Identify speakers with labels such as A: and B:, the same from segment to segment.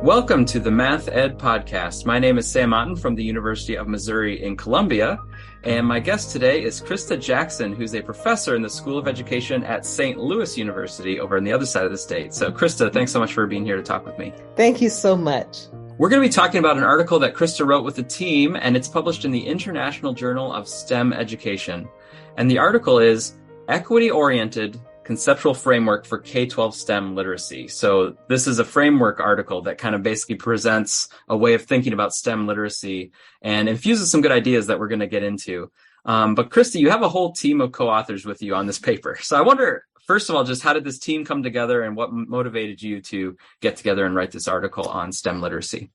A: Welcome to the Math Ed Podcast. My name is Sam Otten from the University of Missouri in Columbia, and my guest today is Christa Jackson, who's a professor in the School of Education at St. Louis University over on the other side of the state. So Christa, thanks so much for being here to talk with me.
B: Thank you so much.
A: We're going to be talking about an article that Christa wrote with the team, and it's published in the International Journal of STEM Education. And the article is Equity-Oriented Conceptual Framework for K-12 STEM Literacy. So this is a framework article that kind of basically presents a way of thinking about STEM literacy and infuses some good ideas that we're going to get into. But Christa, you have a whole team of co-authors with you on this paper. So I wonder, first of all, just how did this team come together and what motivated you to get together and write this article on STEM literacy?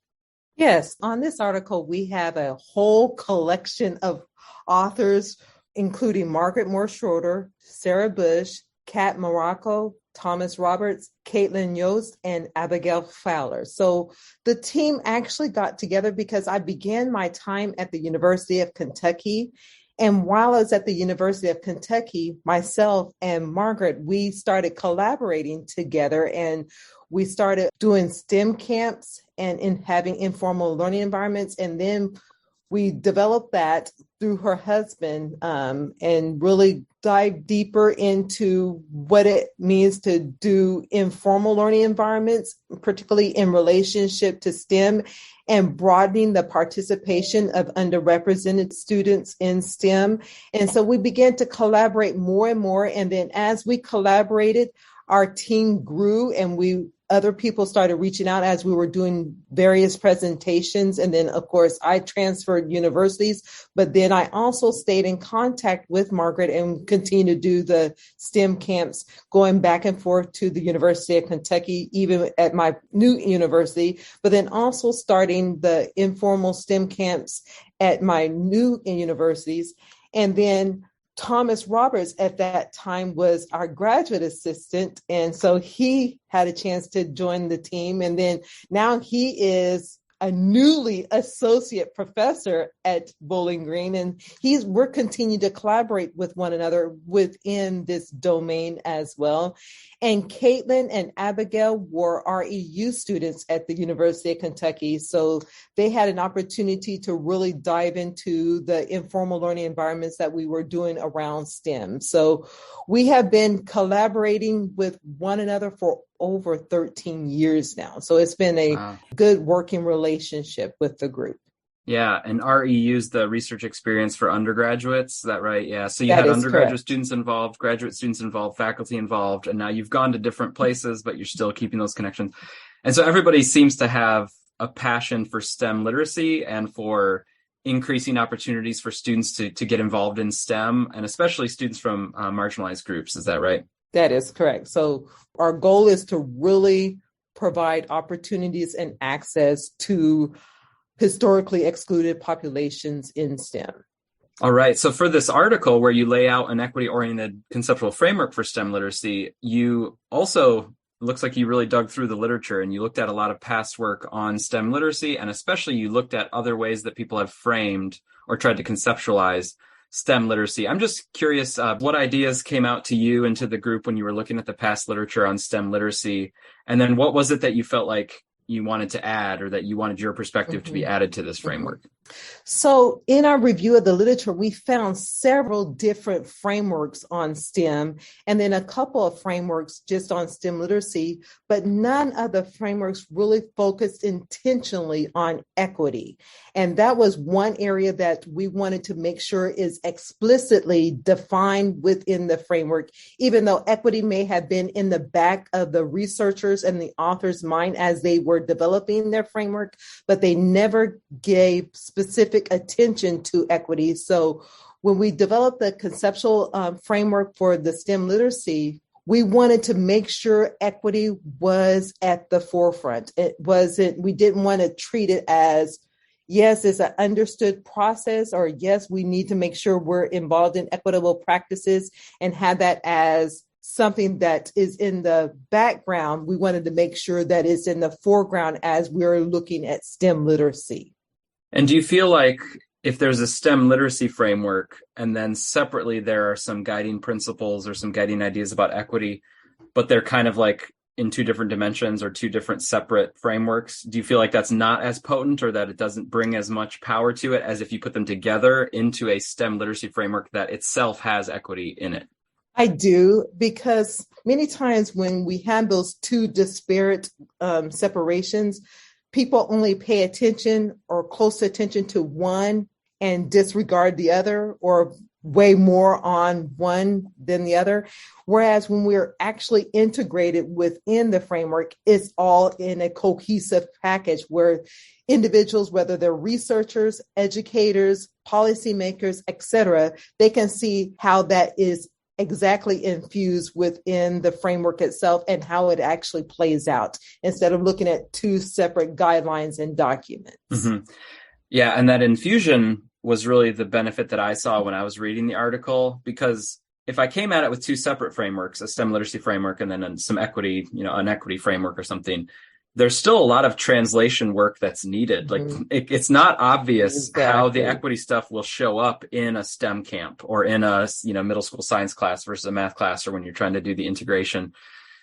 B: Yes, on this article, we have a whole collection of authors, including Margaret Mohr-Schroeder, Sarah Bush, Kat Maiorca, Thomas Roberts, Caitlin Yost, and Abigail Fowler. So the team actually got together because I began my time at the University of Kentucky. And while I was at the University of Kentucky, myself and Margaret, we started collaborating together and we started doing STEM camps and in having informal learning environments. And then we developed that through her husband and really dive deeper into what it means to do informal learning environments, particularly in relationship to STEM, and broadening the participation of underrepresented students in STEM. And so we began to collaborate more and more. And then as we collaborated, our team grew and other people started reaching out as we were doing various presentations. And then, of course, I transferred universities, but then I also stayed in contact with Margaret and continued to do the STEM camps, going back and forth to the University of Kentucky, even at my new university, but then also starting the informal STEM camps at my new universities. And then Thomas Roberts at that time was our graduate assistant. And so he had a chance to join the team. And then now he is a newly associate professor at Bowling Green. And we're continuing to collaborate with one another within this domain as well. And Caitlin and Abigail were REU students at the University of Kentucky. So they had an opportunity to really dive into the informal learning environments that we were doing around STEM. So we have been collaborating with one another for over 13 years now. So it's been a good working relationship with the group.
A: Yeah, and REU's the research experience for undergraduates, is that right? Yeah, so you had undergraduate correct. Students involved, graduate students involved, faculty involved, and now you've gone to different places, but you're still keeping those connections. And so everybody seems to have a passion for STEM literacy and for increasing opportunities for students to get involved in STEM, and especially students from marginalized groups, is that right?
B: That is correct. So our goal is to really provide opportunities and access to historically excluded populations in STEM.
A: All right. So for this article where you lay out an equity-oriented conceptual framework for STEM literacy, you also looks like you really dug through the literature and you looked at a lot of past work on STEM literacy, and especially you looked at other ways that people have framed or tried to conceptualize STEM literacy. I'm just curious, what ideas came out to you and to the group when you were looking at the past literature on STEM literacy? And then what was it that you felt like you wanted to add or that you wanted your perspective to be added to this framework?
B: So in our review of the literature, we found several different frameworks on STEM and then a couple of frameworks just on STEM literacy, but none of the frameworks really focused intentionally on equity. And that was one area that we wanted to make sure is explicitly defined within the framework, even though equity may have been in the back of the researchers and the author's mind as they were developing their framework, but they never gave specific attention to equity. So when we developed the conceptual framework for the STEM literacy, we wanted to make sure equity was at the forefront. We didn't want to treat it as, yes, it's an understood process, or yes, we need to make sure we're involved in equitable practices and have that as something that is in the background. We wanted to make sure that it's in the foreground as we're looking at STEM literacy.
A: And do you feel like if there's a STEM literacy framework and then separately there are some guiding principles or some guiding ideas about equity, but they're kind of like in two different dimensions or two different separate frameworks, do you feel like that's not as potent, or that it doesn't bring as much power to it as if you put them together into a STEM literacy framework that itself has equity in it?
B: I do, because many times when we have those two disparate separations, people only pay attention or close attention to one and disregard the other, or way more on one than the other. Whereas when we're actually integrated within the framework, it's all in a cohesive package where individuals, whether they're researchers, educators, policymakers, etc., they can see how that is exactly infused within the framework itself and how it actually plays out, instead of looking at two separate guidelines and documents.
A: Mm-hmm. Yeah, and that infusion was really the benefit that I saw when I was reading the article, because if I came at it with two separate frameworks, a STEM literacy framework and then some equity, an equity framework or something, there's still a lot of translation work that's needed. Like it's not obvious how the equity stuff will show up in a STEM camp or in a, middle school science class versus a math class, or when you're trying to do the integration.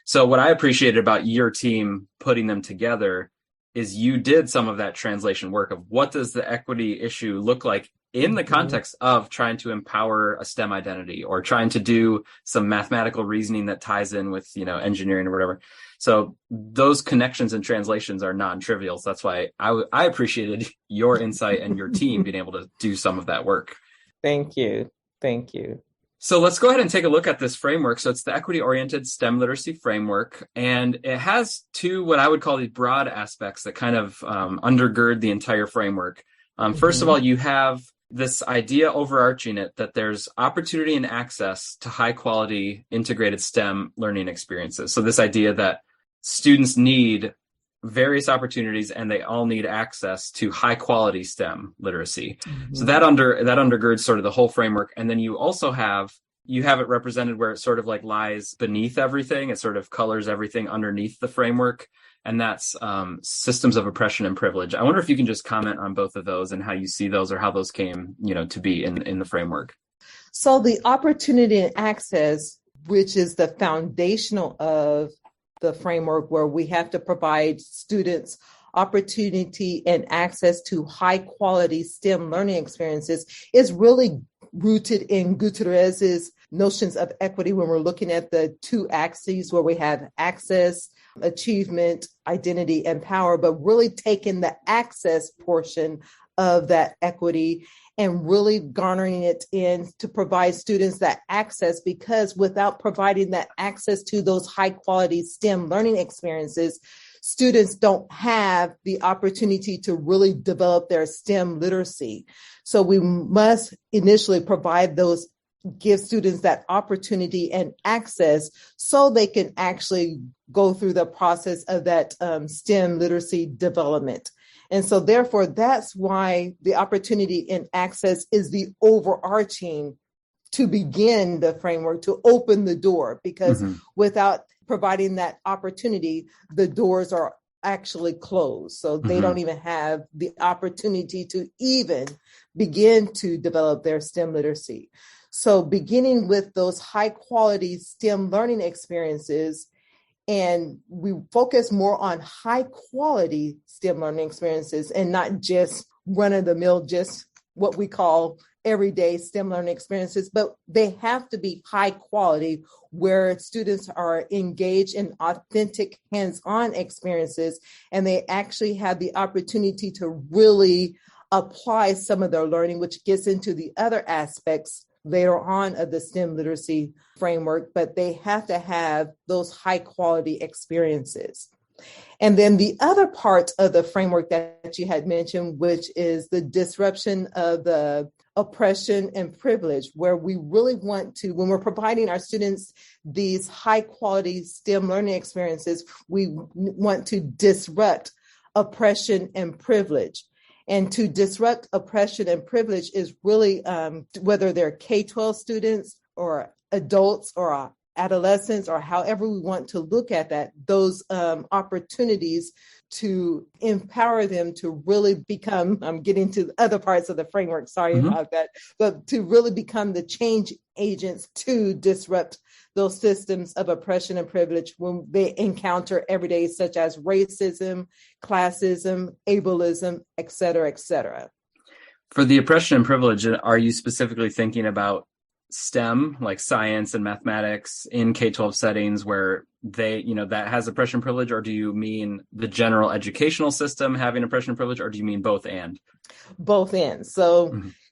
A: So what I appreciated about your team putting them together is you did some of that translation work of what does the equity issue look like in the context of trying to empower a STEM identity, or trying to do some mathematical reasoning that ties in with, engineering or whatever. So those connections and translations are non-trivial. So that's why I appreciated your insight and your team being able to do some of that work.
B: Thank you. Thank you.
A: So let's go ahead and take a look at this framework. So it's the equity-oriented STEM literacy framework, and it has two what I would call these broad aspects that kind of undergird the entire framework. First of all, you have this idea overarching it that there's opportunity and access to high-quality integrated STEM learning experiences. So this idea that students need various opportunities and they all need access to high-quality STEM literacy. So that undergirds sort of the whole framework. And then you also have it represented where it sort of like lies beneath everything. It sort of colors everything underneath the framework. And that's systems of oppression and privilege. I wonder if you can just comment on both of those and how you see those, or how those came, to be in the framework.
B: So the opportunity and access, which is the foundational of the framework, where we have to provide students opportunity and access to high quality STEM learning experiences, is really rooted in Gutierrez's notions of equity when we're looking at the two axes where we have access, achievement, identity, and power, but really taking the access portion of that equity and really garnering it in to provide students that access, because without providing that access to those high quality STEM learning experiences, students don't have the opportunity to really develop their STEM literacy. So we must initially give students that opportunity and access so they can actually go through the process of that STEM literacy development. And so therefore, that's why the opportunity and access is the overarching to begin the framework, to open the door, because without providing that opportunity, the doors are actually closed. So they don't even have the opportunity to even begin to develop their STEM literacy. So beginning with those high quality STEM learning experiences, and we focus more on high quality STEM learning experiences and not just run of the mill, just what we call everyday STEM learning experiences, but they have to be high quality, where students are engaged in authentic hands-on experiences and they actually have the opportunity to really apply some of their learning, which gets into the other aspects later on of the STEM literacy framework, but they have to have those high quality experiences. And then the other part of the framework that you had mentioned, which is the disruption of the oppression and privilege, where we really want to, when we're providing our students these high quality STEM learning experiences, we want to disrupt oppression and privilege. And to disrupt oppression and privilege is really whether they're K-12 students or adults or adolescents, or however we want to look at that, those opportunities to empower them to really become, I'm getting to the other parts of the framework, sorry about that, but to really become the change agents to disrupt those systems of oppression and privilege when they encounter every day, such as racism, classism, ableism, et cetera, et cetera.
A: For the oppression and privilege, are you specifically thinking about STEM, like science and mathematics, in K-12 settings where they, that has oppression and privilege, or do you mean the general educational system having oppression and privilege, or do you mean both and?
B: Both and.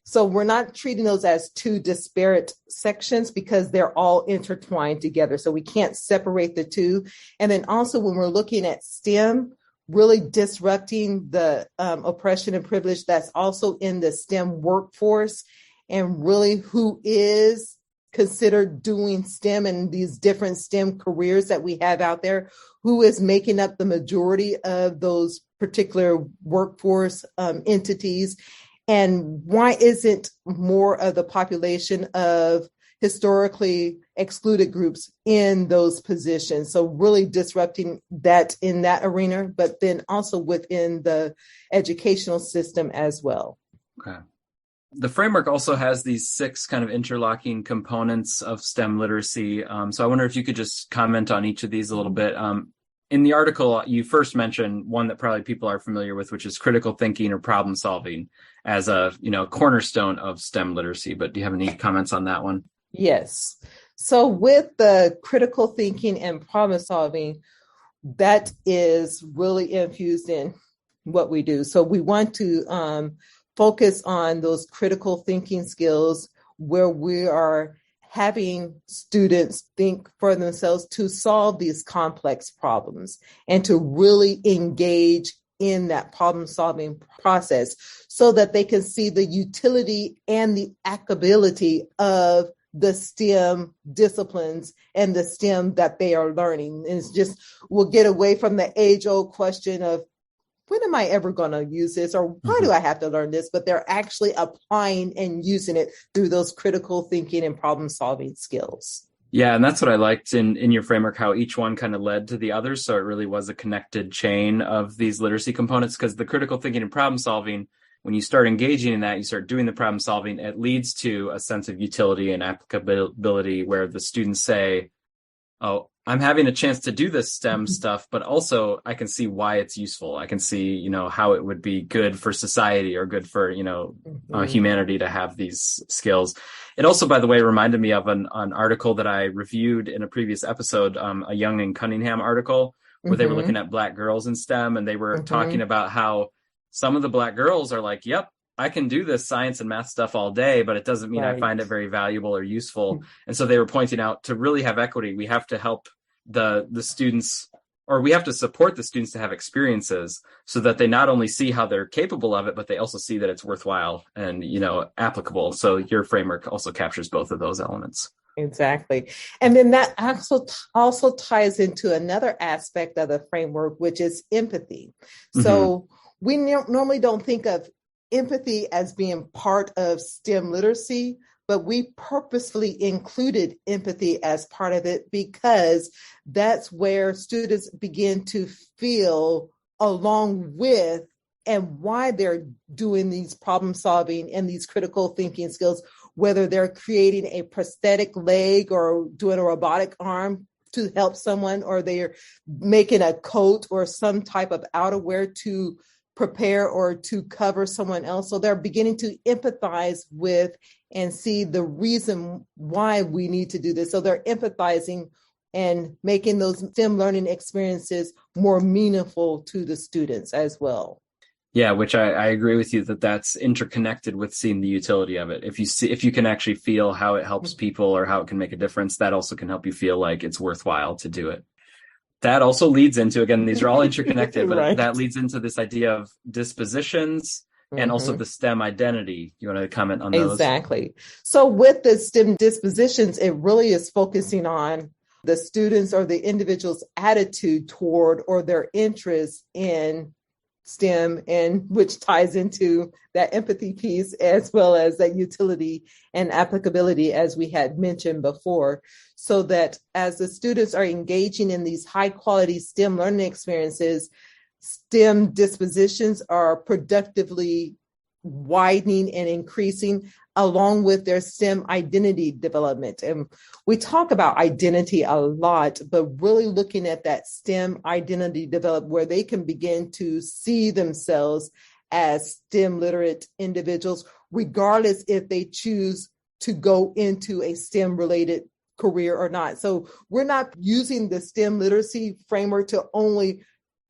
B: So we're not treating those as two disparate sections because they're all intertwined together. So we can't separate the two. And then also when we're looking at STEM, really disrupting the oppression and privilege that's also in the STEM workforce, and really who is considered doing STEM and these different STEM careers that we have out there, who is making up the majority of those particular workforce entities, and why isn't more of the population of historically excluded groups in those positions? So really disrupting that in that arena, but then also within the educational system as well.
A: Okay. The framework also has these 6 kind of interlocking components of STEM literacy. So I wonder if you could just comment on each of these a little bit. In the article, you first mentioned one that probably people are familiar with, which is critical thinking or problem solving as a, cornerstone of STEM literacy. But do you have any comments on that one?
B: Yes. So with the critical thinking and problem solving, that is really infused in what we do. So we want to focus on those critical thinking skills where we are having students think for themselves to solve these complex problems and to really engage in that problem solving process so that they can see the utility and the applicability of the STEM disciplines and the STEM that they are learning. And it's just, we'll get away from the age-old question of, when am I ever going to use this, or why do I have to learn this? But they're actually applying and using it through those critical thinking and problem solving skills.
A: Yeah, and that's what I liked in your framework, how each one kind of led to the others. So it really was a connected chain of these literacy components, because the critical thinking and problem solving, when you start engaging in that, you start doing the problem solving, it leads to a sense of utility and applicability where the students say, oh, I'm having a chance to do this STEM stuff, but also I can see why it's useful. I can see, how it would be good for society or good for, humanity to have these skills. It also, by the way, reminded me of an article that I reviewed in a previous episode, a Young and Cunningham article where they were looking at Black girls in STEM, and they were talking about how some of the Black girls are like, yep, I can do this science and math stuff all day, but it doesn't mean I find it very valuable or useful. And so they were pointing out, to really have equity, we have to help the students, or we have to support the students to have experiences so that they not only see how they're capable of it, but they also see that it's worthwhile and, applicable. So your framework also captures both of those elements.
B: Exactly. And then that also ties into another aspect of the framework, which is empathy. So we normally don't think of empathy as being part of STEM literacy, but we purposefully included empathy as part of it because that's where students begin to feel along with and why they're doing these problem solving and these critical thinking skills, whether they're creating a prosthetic leg or doing a robotic arm to help someone, or they're making a coat or some type of outerwear to prepare or to cover someone else. So they're beginning to empathize with and see the reason why we need to do this. So they're empathizing and making those STEM learning experiences more meaningful to the students as well.
A: Yeah, which I agree with you that that's interconnected with seeing the utility of it. If you can actually feel how it helps people or how it can make a difference, that also can help you feel like it's worthwhile to do it. That also leads into, again, these are all interconnected, but that leads into this idea of dispositions and also the STEM identity. You want to comment on those?
B: Exactly. So with the STEM dispositions, it really is focusing on the students or the individual's attitude toward or their interest in STEM, and which ties into that empathy piece as well as that utility and applicability, as we had mentioned before, so that as the students are engaging in these high quality STEM learning experiences, STEM dispositions are productively widening and increasing along with their STEM identity development. And we talk about identity a lot, but really looking at that STEM identity development where they can begin to see themselves as STEM literate individuals, regardless if they choose to go into a STEM related career or not. So we're not using the STEM literacy framework to only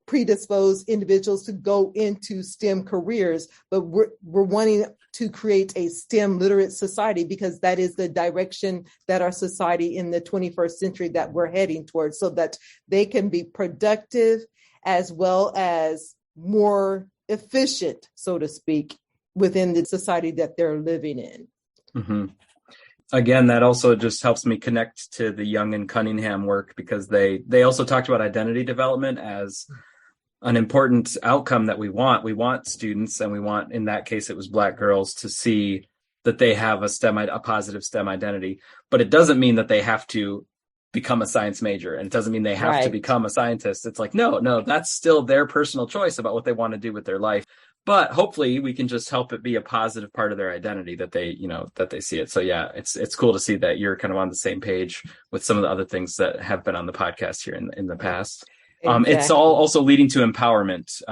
B: predispose individuals to go into STEM careers, but we're wanting to create a STEM literate society because that is the direction that our society in the 21st century that we're heading towards, so that they can be productive as well as more efficient, so to speak, within the society that they're living in.
A: Mm-hmm. Again, that also just helps me connect to the Young and Cunningham work, because they also talked about identity development as an important outcome that we want. We want students, and we want, in that case, it was Black girls, to see that they have a positive STEM identity. But it doesn't mean that they have to become a science major, and it doesn't mean they have to become a scientist. It's like, no, that's still their personal choice about what they want to do with their life. But hopefully we can just help it be a positive part of their identity that they see it. So yeah, it's cool to see that you're kind of on the same page with some of the other things that have been on the podcast here in the past. Exactly. It's all also leading to empowerment,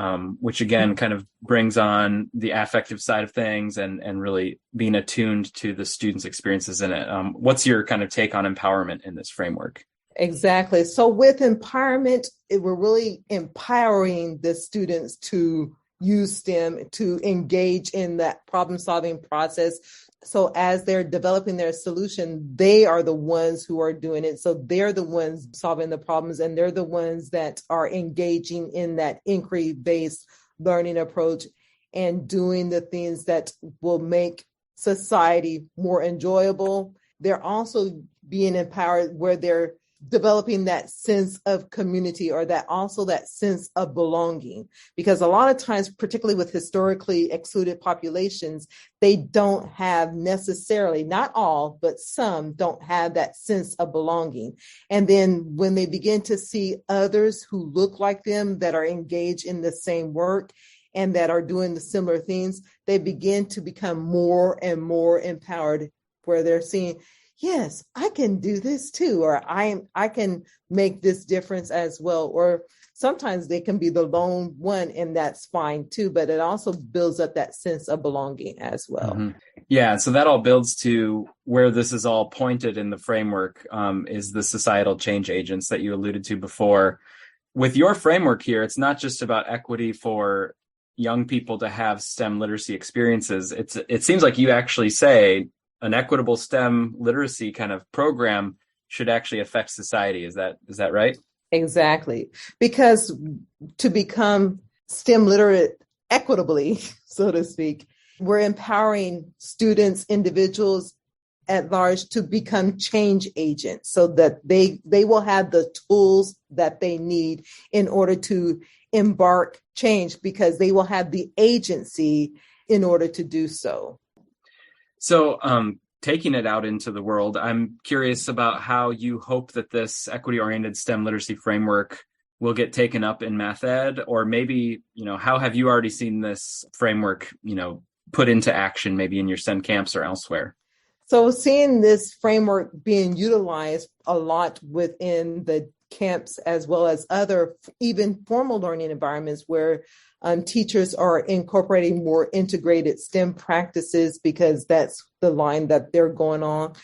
A: which again kind of brings on the affective side of things and really being attuned to the students' experiences in it. What's your kind of take on empowerment in this framework?
B: Exactly. So with empowerment, we're really empowering the students to use STEM, to engage in that problem-solving process. So as they're developing their solution, they are the ones who are doing it. So they're the ones solving the problems, and they're the ones that are engaging in that inquiry-based learning approach and doing the things that will make society more enjoyable. They're also being empowered where they're developing that sense of community, or that sense of belonging, because a lot of times, particularly with historically excluded populations, they don't have necessarily, not all, but some don't have that sense of belonging. And then when they begin to see others who look like them, that are engaged in the same work and that are doing the similar things, they begin to become more and more empowered, where they're seeing, yes, I can do this too, or I can make this difference as well. Or sometimes they can be the lone one, and that's fine too, but it also builds up that sense of belonging as well.
A: Mm-hmm. Yeah, so that all builds to where this is all pointed in the framework, is the societal change agents that you alluded to before. With your framework here, it's not just about equity for young people to have STEM literacy experiences. It seems like you actually say an equitable STEM literacy kind of program should actually affect society. Is that right?
B: Exactly. Because to become STEM literate equitably, so to speak, we're empowering students, individuals at large to become change agents, so that they will have the tools that they need in order to embark change, because they will have the agency in order to do so. So
A: taking it out into the world, I'm curious about how you hope that this equity-oriented STEM literacy framework will get taken up in math ed, or maybe, how have you already seen this framework, put into action, maybe in your STEM camps or elsewhere?
B: So seeing this framework being utilized a lot within the camps, as well as other even formal learning environments where teachers are incorporating more integrated STEM practices, because that's the line that they're going on,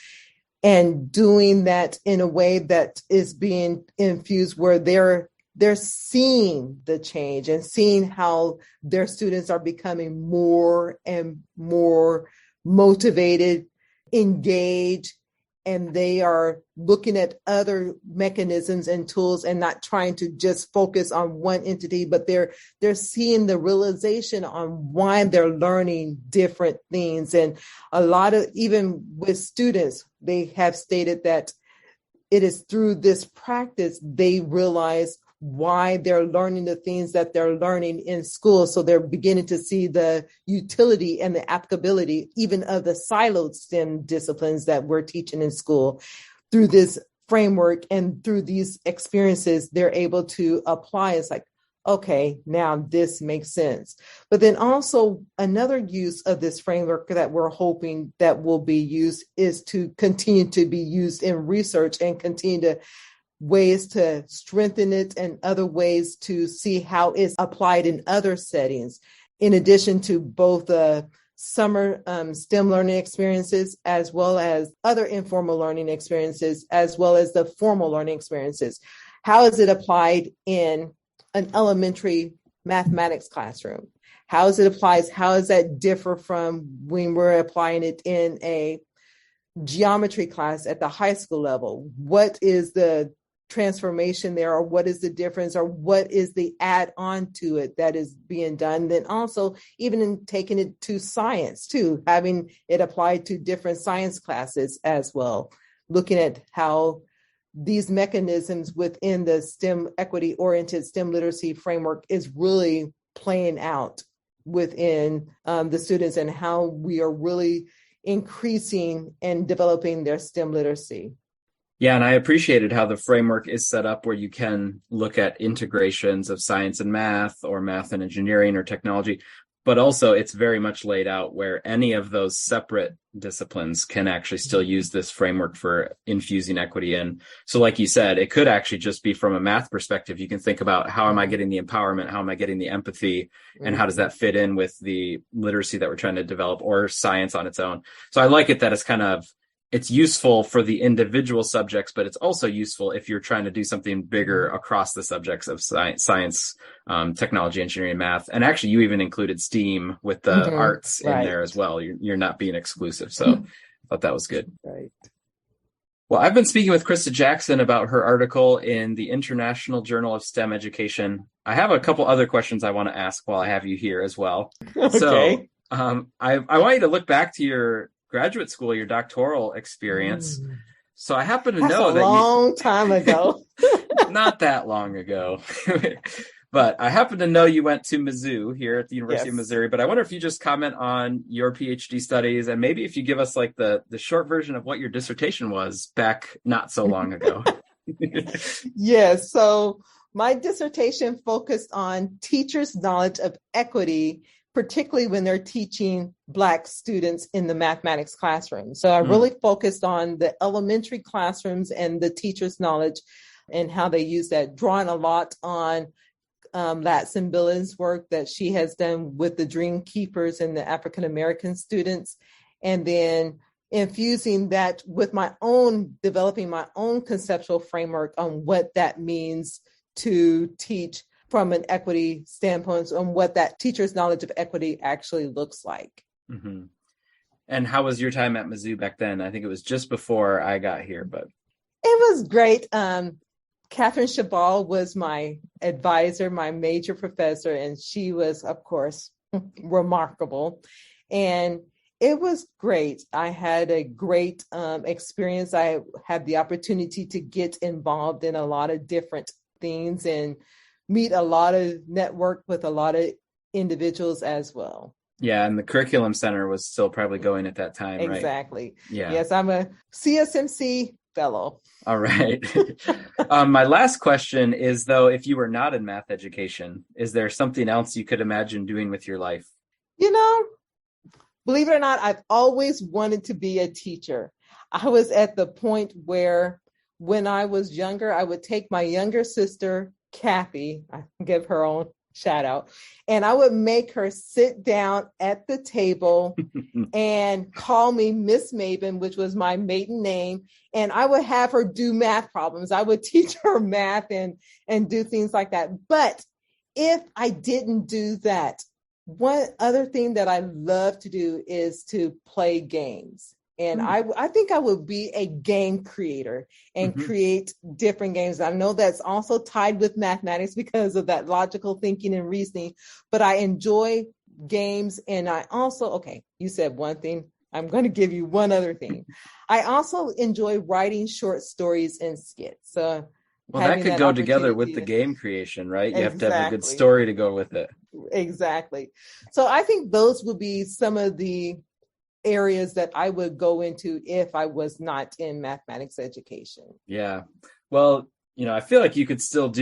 B: and doing that in a way that is being infused where they're seeing the change and seeing how their students are becoming more and more motivated, engaged, and they are looking at other mechanisms and tools and not trying to just focus on one entity, but they're seeing the realization on why they're learning different things. And a lot of, even with students, they have stated that it is through this practice they realize why they're learning the things that they're learning in school. So they're beginning to see the utility and the applicability even of the siloed STEM disciplines that we're teaching in school. Through this framework and through these experiences, they're able to apply. It's like, okay, now this makes sense. But then also another use of this framework that we're hoping that will be used is to continue to be used in research and continue to ways to strengthen it and other ways to see how it's applied in other settings, in addition to both summer STEM learning experiences, as well as other informal learning experiences, as well as the formal learning experiences. How is it applied in an elementary mathematics classroom? How is it applied? How does that differ from when we're applying it in a geometry class at the high school level? What is the transformation there, or what is the difference, or what is the add-on to it that is being done? Then also even in taking it to science too, having it applied to different science classes as well, looking at how these mechanisms within the STEM equity-oriented STEM literacy framework is really playing out within the students, and how we are really increasing and developing their STEM literacy.
A: Yeah, and I appreciated how the framework is set up where you can look at integrations of science and math, or math and engineering, or technology, but also it's very much laid out where any of those separate disciplines can actually still use this framework for infusing equity in. So like you said, it could actually just be from a math perspective. You can think about, how am I getting the empowerment? How am I getting the empathy? And how does that fit in with the literacy that we're trying to develop, or science on its own? So I like it that it's useful for the individual subjects, but it's also useful if you're trying to do something bigger across the subjects of science, technology, engineering, math. And actually, you even included STEAM with the arts in there as well. You're not being exclusive. So I thought that was good.
B: Right.
A: Well, I've been speaking with Christa Jackson about her article in the International Journal of STEM Education. I have a couple other questions I want to ask while I have you here as well.
B: Okay.
A: So I want you to look back to your graduate school, your doctoral experience. So I happen to know that
B: long time ago.
A: Not that long ago. But I happen to know you went to Mizzou here at the University of Missouri. But I wonder if you just comment on your PhD studies, and maybe if you give us like the short version of what your dissertation was back not so long ago.
B: Yes. So my dissertation focused on teachers' knowledge of equity, particularly when they're teaching Black students in the mathematics classroom. So I really focused on the elementary classrooms and the teachers' knowledge and how they use that, drawing a lot on Latson Billen's work that she has done with the Dream Keepers and the African-American students, and then infusing that with developing my own conceptual framework on what that means to teach from an equity standpoint, on what that teacher's knowledge of equity actually looks like.
A: Mm-hmm. And how was your time at Mizzou back then? I think it was just before I got here, but
B: it was great. Catherine Chabal was my advisor, my major professor, and she was, of course, remarkable. And it was great. I had a great experience. I had the opportunity to get involved in a lot of different things and meet a lot of network with a lot of individuals as well.
A: Yeah, and the Curriculum Center was still probably going at that time, right?
B: Exactly.
A: Yeah.
B: Yes, I'm a CSMC fellow.
A: All right. My last question is, though, if you were not in math education, is there something else you could imagine doing with your life?
B: You know, believe it or not, I've always wanted to be a teacher. I was at the point where when I was younger, I would take my younger sister, Kathy, I give her own shout out, and I would make her sit down at the table and call me Miss Maven, which was my maiden name. And I would have her do math problems. I would teach her math and do things like that. But if I didn't do that, one other thing that I love to do is to play games. And I think I would be a game creator and create different games. I know that's also tied with mathematics because of that logical thinking and reasoning, but I enjoy games. And I also, you said one thing, I'm going to give you one other thing. I also enjoy writing short stories and skits. So
A: Well, that
B: having
A: could
B: that
A: go together with
B: opportunity
A: the game creation, right? You have to have a good
B: Exactly.
A: story to go with it.
B: Exactly. So I think those would be some of the areas that I would go into if I was not in mathematics education.
A: Yeah. Well, I feel like you could still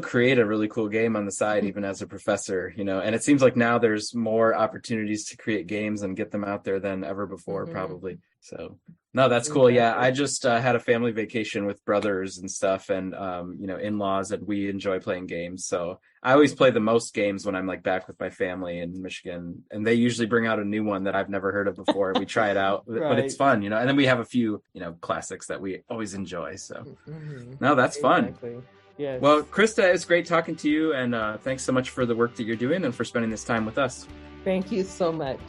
A: create a really cool game on the side, even as a professor, and it seems like now there's more opportunities to create games and get them out there than ever before, probably. So, no, that's cool. Yeah. I just had a family vacation with brothers and stuff and, in-laws, and we enjoy playing games. So I always play the most games when I'm like back with my family in Michigan, and they usually bring out a new one that I've never heard of before. We try it out, but it's fun, and then we have a few, classics that we always enjoy. So no, that's fun.
B: Yes.
A: Well, Christa, it's great talking to you, and thanks so much for the work that you're doing and for spending this time with us.
B: Thank you so much.